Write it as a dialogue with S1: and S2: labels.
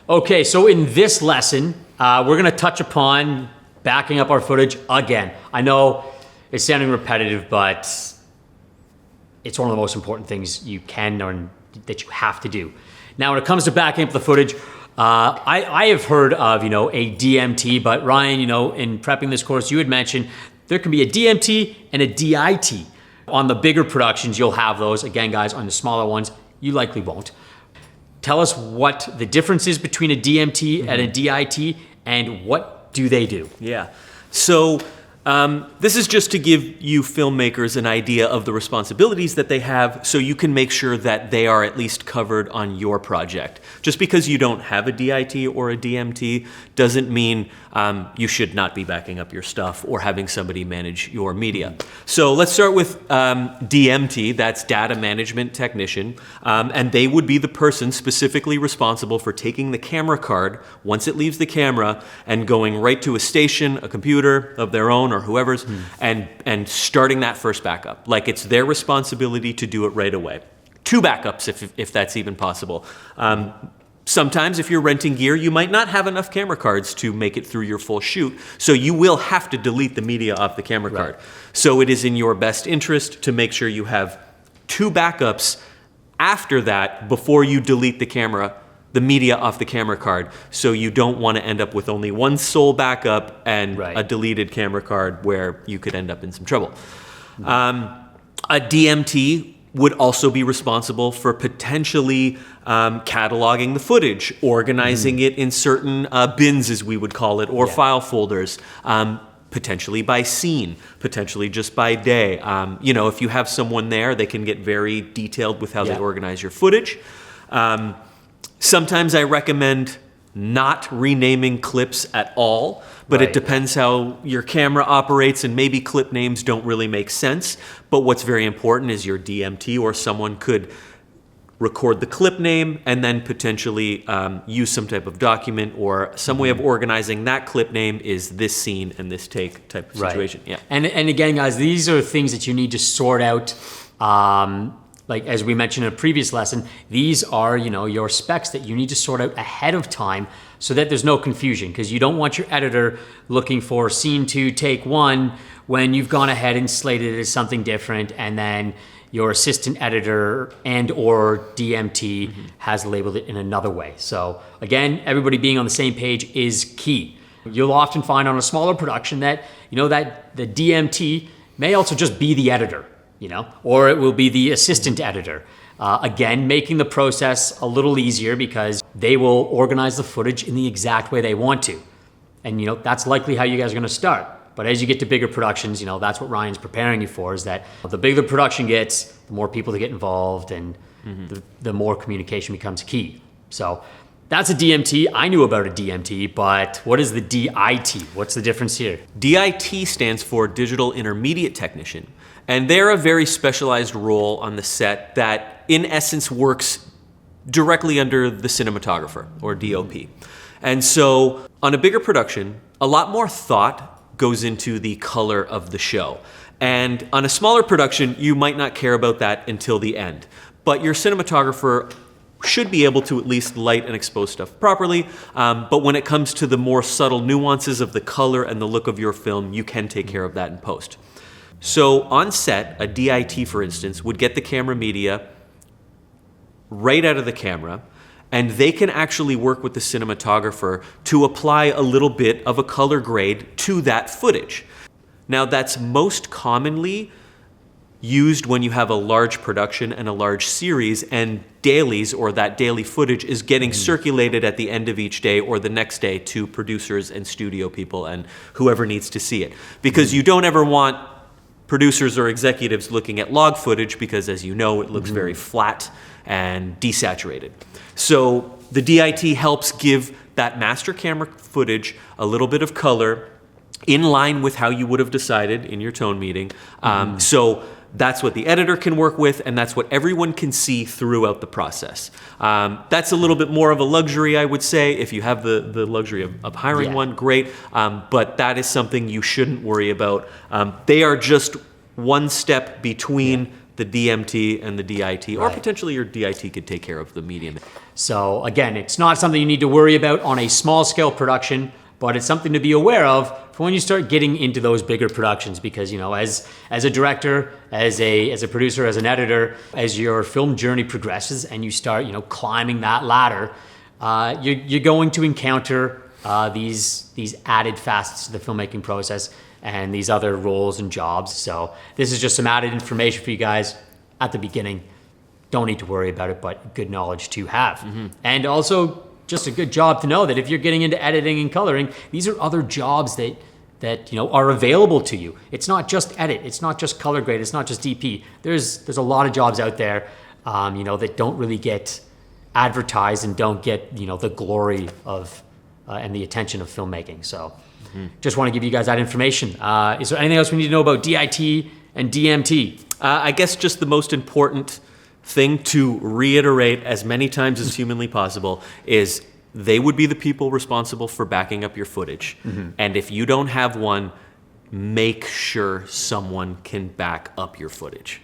S1: Okay, so in this lesson, we're gonna touch upon backing up our footage again. I know it's sounding repetitive, but it's one of the most important things you can learn that you have to do. Now, when it comes to backing up the footage, I have heard of, a DMT, but Ryan, in prepping this course, you had mentioned there can be a DMT and a DIT. On the bigger productions, you'll have those. Again, guys, on the smaller ones, you likely won't. Tell us what the difference is between a DMT and a DIT, and what do they do?
S2: Yeah. So this is just to give you filmmakers an idea of the responsibilities that they have so you can make sure that they are at least covered on your project. Just because you don't have a DIT or a DMT doesn't mean you should not be backing up your stuff or having somebody manage your media. So let's start with DMT, that's Data Management Technician, and they would be the person specifically responsible for taking the camera card once it leaves the camera and going right to a station, a computer of their own or whoever's, and starting that first backup. Like, it's their responsibility to do it right away. 2 backups if that's even possible. Sometimes if you're renting gear, you might not have enough camera cards to make it through your full shoot, so you will have to delete the media off the camera card. So it is in your best interest to make sure you have 2 backups after that before you delete the media off the camera card, so you don't want to end up with only one sole backup and a deleted camera card where you could end up in some trouble. A DMT would also be responsible for potentially cataloging the footage, organizing it in certain bins, as we would call it, or file folders, potentially by scene, potentially just by day. If you have someone there, they can get very detailed with how they organize your footage. Sometimes I recommend not renaming clips at all, but it depends how your camera operates, and maybe clip names don't really make sense. But what's very important is your DMT or someone could record the clip name and then potentially use some type of document or some way of organizing that clip name is this scene and this take type of situation. Yeah.
S1: And again, guys, these are things that you need to sort out. Like as we mentioned in a previous lesson, these are, your specs that you need to sort out ahead of time so that there's no confusion, because you don't want your editor looking for scene 2, take 1 when you've gone ahead and slated it as something different, and then your assistant editor and or DMT has labeled it in another way. So again, everybody being on the same page is key. You'll often find on a smaller production that, that the DMT may also just be the editor. Or it will be the assistant editor. Again, making the process a little easier because they will organize the footage in the exact way they want to. And that's likely how you guys are gonna start. But as you get to bigger productions, that's what Ryan's preparing you for, is that the bigger the production gets, the more people that get involved, and the more communication becomes key. So that's a DMT. I knew about a DMT, but what is the DIT? What's the difference here?
S2: DIT stands for Digital Intermediate Technician. And they're a very specialized role on the set that, in essence, works directly under the cinematographer, or DOP. And so, on a bigger production, a lot more thought goes into the color of the show. And on a smaller production, you might not care about that until the end. But your cinematographer should be able to at least light and expose stuff properly. But when it comes to the more subtle nuances of the color and the look of your film, you can take care of that in post. So on set, a DIT, for instance, would get the camera media right out of the camera, and they can actually work with the cinematographer to apply a little bit of a color grade to that footage. Now, that's most commonly used when you have a large production and a large series, and dailies, or that daily footage, is getting circulated at the end of each day or the next day to producers and studio people and whoever needs to see it. Because you don't ever want producers or executives looking at log footage, because as you know, it looks very flat and desaturated. So the DIT helps give that master camera footage a little bit of color in line with how you would have decided in your tone meeting. So that's what the editor can work with, and that's what everyone can see throughout the process. That's a little bit more of a luxury, I would say. If you have the luxury of hiring one, great. But that is something you shouldn't worry about. They are just one step between the DMT and the DIT, or
S1: Right.
S2: potentially your DIT could take care of the medium.
S1: So again, it's not something you need to worry about on a small scale production, but it's something to be aware of for when you start getting into those bigger productions. Because as a director, as a producer, as an editor, as your film journey progresses and you start climbing that ladder, you're going to encounter these added facets to the filmmaking process and these other roles and jobs. So this is just some added information for you guys at the beginning. Don't need to worry about it, but good knowledge to have. And also just a good job to know that if you're getting into editing and coloring, these are other jobs that are available to you. It's not just edit, it's not just color grade, it's not just DP. There's a lot of jobs out there that don't really get advertised and don't get the glory of and the attention of filmmaking. So just want to give you guys that information. Is there anything else we need to know about DIT and DMT?
S2: I guess just the most important thing to reiterate as many times as humanly possible is they would be the people responsible for backing up your footage. And if you don't have one, make sure someone can back up your footage.